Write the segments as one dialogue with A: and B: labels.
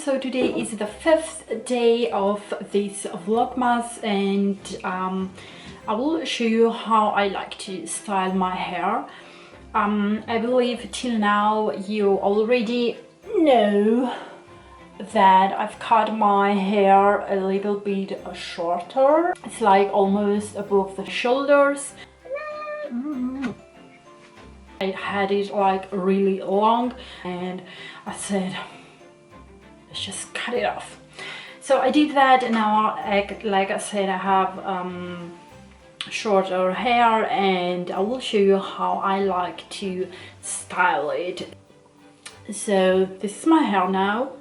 A: So today is the 5th day of this vlogmas, and I will show you how I like to style my hair. I believe till now you already know that I've cut my hair a little bit shorter. It's like almost above the shoulders. I had it like really long and I said, let's just cut it off. So I did that, and now like I said, I have shorter hair, and I will show you how I like to style it. So this is my hair now.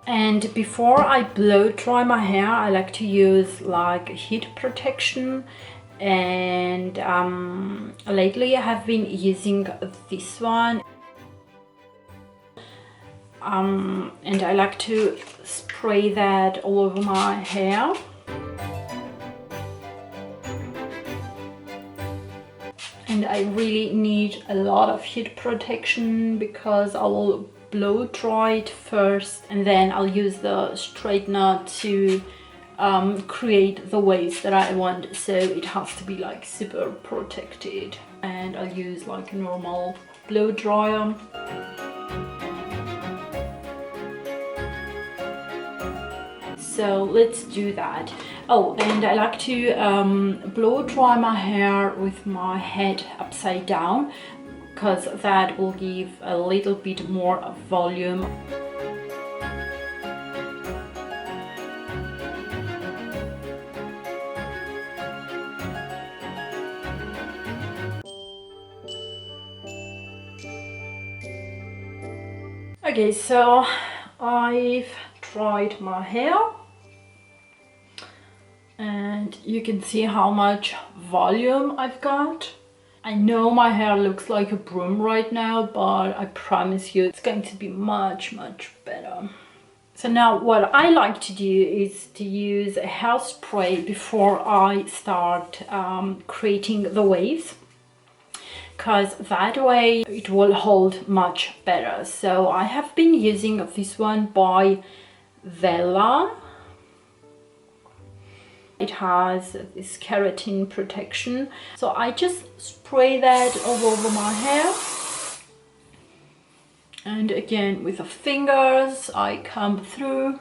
A: And before I blow dry my hair, I like to use like heat protection, and lately I have been using this one, and I like to spray that all over my hair. And I really need a lot of heat protection because I will blow dry it first, and then I'll use the straightener to create the waves that I want. So it has to be like super protected, and I'll use like a normal blow dryer. So let's do that. Oh, and I like to blow dry my hair with my head upside down, because that will give a little bit more volume. Okay, so I've dried my hair, and you can see how much volume I've got. I know my hair looks like a broom right now, but I promise you it's going to be much better. So now what I like to do is to use a hairspray before I start creating the waves, because that way it will hold much better. So I have been using this one by Vela. It has this keratin protection, so I just spray that all over my hair, and again with the fingers I comb through.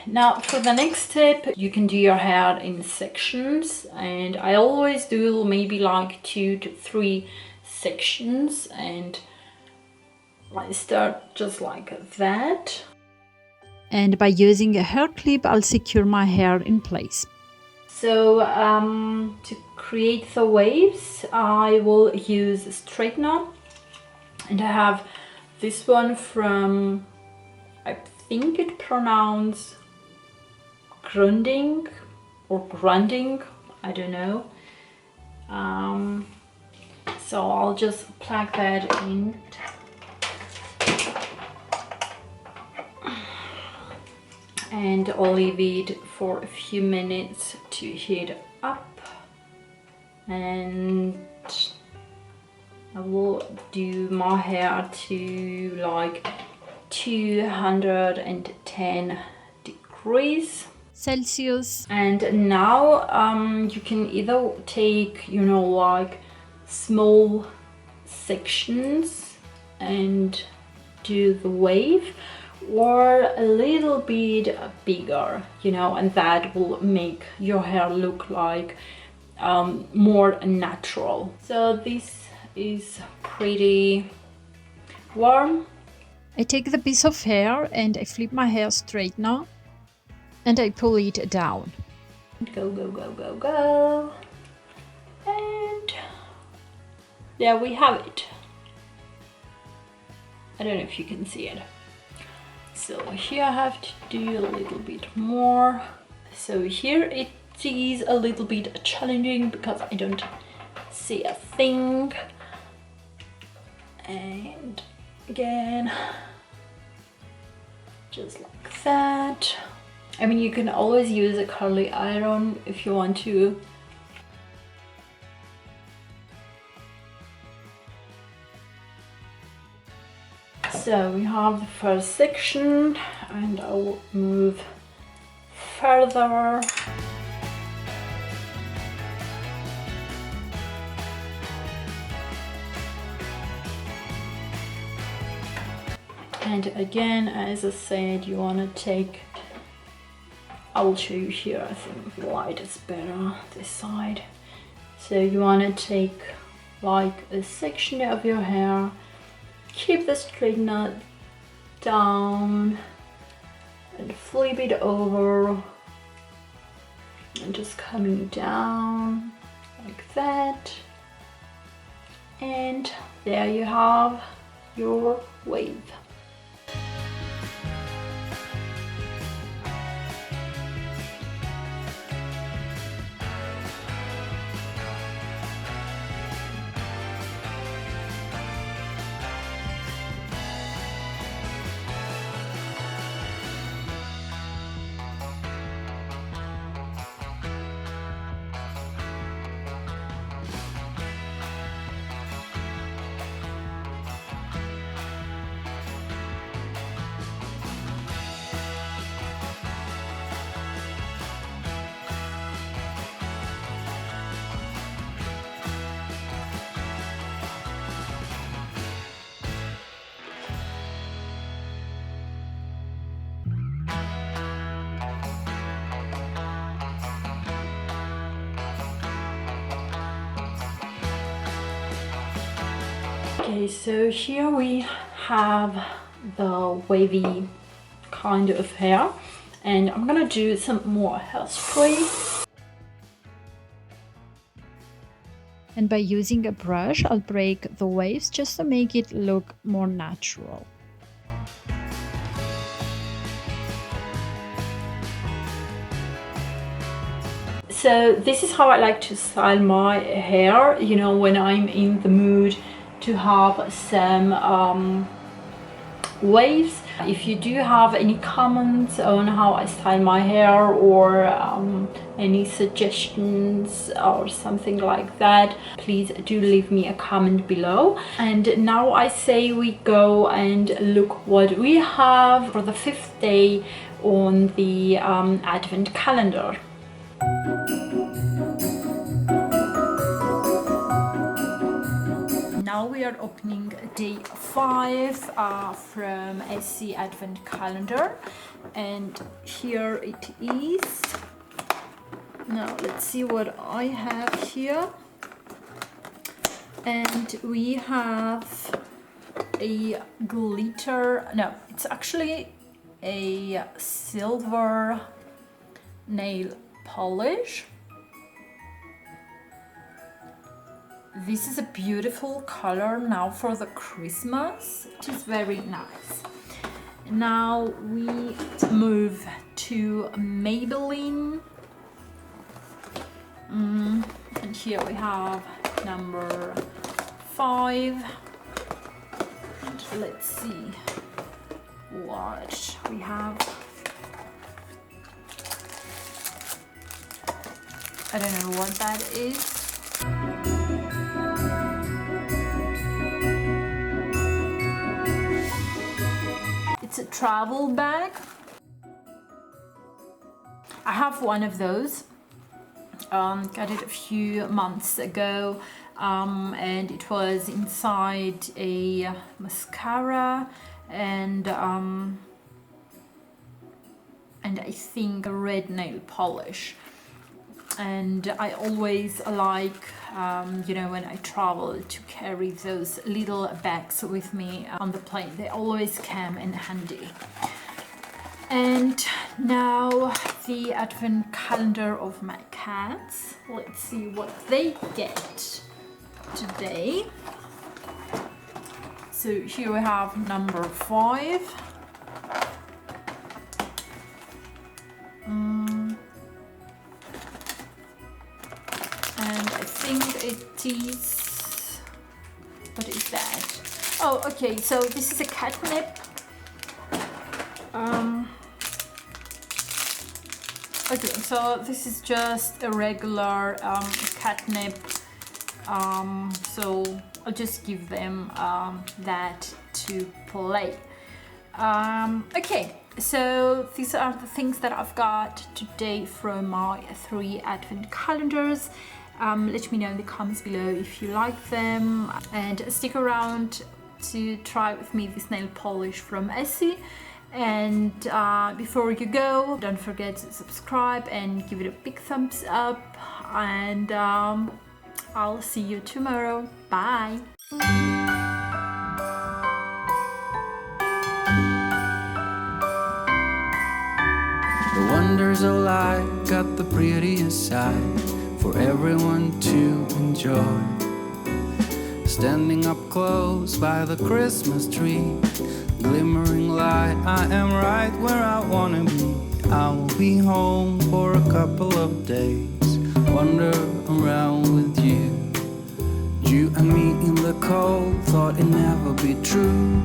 A: Now for the next step, you can do your hair in sections, and I always do maybe like 2 to 3 sections, and I start just like that.
B: And by using a hair clip, I'll secure my hair in place.
A: So to create the waves, I will use a straightener, and I have this one from, I think it pronounced Grunding or Grunding, I don't know. So I'll just plug that in. And I'll leave it for a few minutes to heat up, and I will do my hair to like 210 degrees
B: Celsius.
A: And now you can either take, you know, like small sections and do the wave, or a little bit bigger, you know, and that will make your hair look like more natural. So this is pretty warm.
B: I take the piece of hair and I flip my hair straightener and I pull it down.
A: Go, and there we have it. I don't know if you can see it. So here I have to do a little bit more. So here it is a little bit challenging because I don't see a thing. And again, just like that. I mean, you can always use a curly iron if you want to So we have the first section, and I will move further. And again, as I said, you want to take, I will show you here, I think the light is better this side. So you want to take like a section of your hair, keep the straightener down and flip it over and just coming down like that, and there you have your wave. Okay, so here we have the wavy kind of hair, and I'm gonna do some more hairspray.
B: And by using a brush, I'll break the waves just to make it look more natural.
A: So this is how I like to style my hair, you know, when I'm in the mood to have some waves. If you do have any comments on how I style my hair, or any suggestions or something like that, please do leave me a comment below. And now I say we go and look what we have for the 5th day on the advent calendar. Now we are opening day 5 from SC Advent Calendar, and here it is. Now let's see what I have here. And we have a glitter, no, it's actually a silver nail polish. This is a beautiful color now for the Christmas. It is very nice. Now we move to Maybelline. And here we have number 5. And let's see what we have. I don't know what that is. It's a travel bag. I have one of those. Got it a few months ago, and it was inside a mascara and I think a red nail polish. And I always like, you know, when I travel, to carry those little bags with me on the plane. They always come in handy. And now the advent calendar of my cats. Let's see what they get today. So here we have number 5. And I think it is, what is that? Oh, okay, so this is a catnip. Okay, so this is just a regular catnip. So I'll just give them that to to play. Okay, so these are the things that I've got today from my 3 advent calendars. Let me know in the comments below if you like them, and stick around to try with me this nail polish from Essie. And before you go, don't forget to subscribe and give it a big thumbs up, and I'll see you tomorrow. Bye.
C: The wonders of life got the prettiest side for everyone to enjoy. Standing up close by the Christmas tree, glimmering light, I am right where I wanna be. I will be home for a couple of days, wander around with you. You and me in the cold, thought it'd never be true.